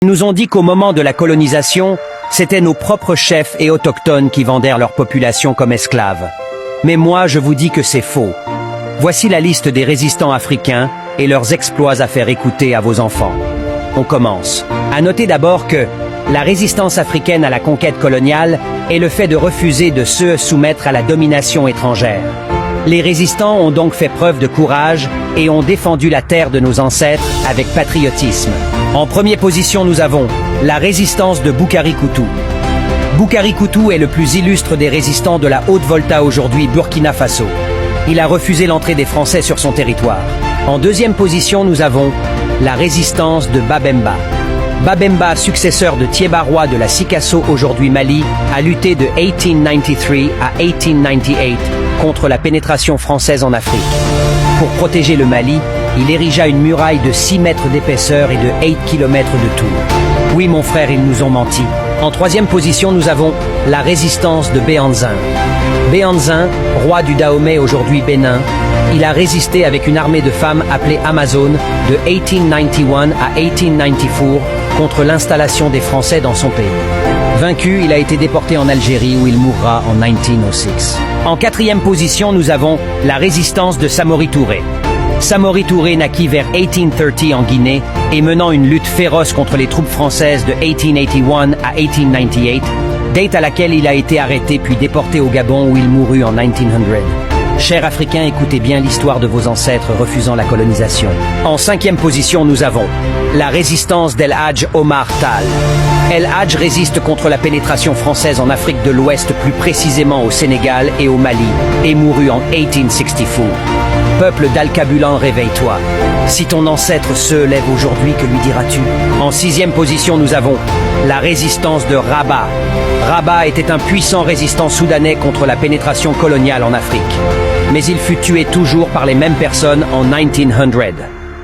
Ils nous ont dit qu'au moment de la colonisation, c'étaient nos propres chefs et autochtones qui vendèrent leur population comme esclaves. Mais moi, je vous dis que c'est faux. Voici la liste des résistants africains et leurs exploits à faire écouter à vos enfants. On commence. À noter d'abord que la résistance africaine à la conquête coloniale est le fait de refuser de se soumettre à la domination étrangère. Les résistants ont donc fait preuve de courage et ont défendu la terre de nos ancêtres avec patriotisme. En première position, nous avons la résistance de Boukari Koutou. Boukari Koutou est le plus illustre des résistants de la Haute-Volta, aujourd'hui Burkina Faso. Il a refusé l'entrée des Français sur son territoire. En deuxième position, nous avons la résistance de Babemba. Babemba, successeur de Thiéba Roy de la Sikasso, aujourd'hui Mali, a lutté de 1893 à 1898 contre la pénétration française en Afrique. Pour protéger le Mali, il érigea une muraille de 6 mètres d'épaisseur et de 8 km de tour. Oui, mon frère, ils nous ont menti. En troisième position, nous avons la résistance de Béhanzin. Béhanzin, roi du Dahomey, aujourd'hui Bénin, il a résisté avec une armée de femmes appelée Amazone de 1891 à 1894 contre l'installation des Français dans son pays. Vaincu, il a été déporté en Algérie où il mourra en 1906. En quatrième position, nous avons la résistance de Samori Touré. Samori Touré naquit vers 1830 en Guinée et menant une lutte féroce contre les troupes françaises de 1881 à 1898, date à laquelle il a été arrêté puis déporté au Gabon où il mourut en 1900. Chers Africains, écoutez bien l'histoire de vos ancêtres refusant la colonisation. En cinquième position, nous avons la résistance d'El Hadj Omar Tall. El Hadj résiste contre la pénétration française en Afrique de l'Ouest, plus précisément au Sénégal et au Mali, et mourut en 1864. Peuple d'Alcabulan, réveille-toi. Si ton ancêtre se lève aujourd'hui, que lui diras-tu? En sixième position, nous avons la résistance de Rabat. Rabat était un puissant résistant soudanais contre la pénétration coloniale en Afrique. Mais il fut tué toujours par les mêmes personnes en 1900.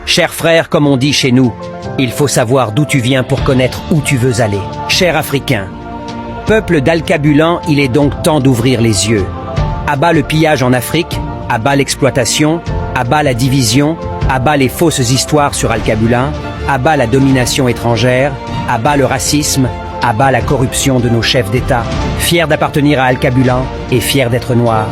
Chers frères, comme on dit chez nous, il faut savoir d'où tu viens pour connaître où tu veux aller. Chers Africains, peuple d'Alcabulan, il est donc temps d'ouvrir les yeux. À bas le pillage en Afrique, à bas l'exploitation, à bas la division, à bas les fausses histoires sur Alcabulan, à bas la domination étrangère, à bas le racisme, à bas la corruption de nos chefs d'État. Fiers d'appartenir à Alcabulan et fiers d'être noirs.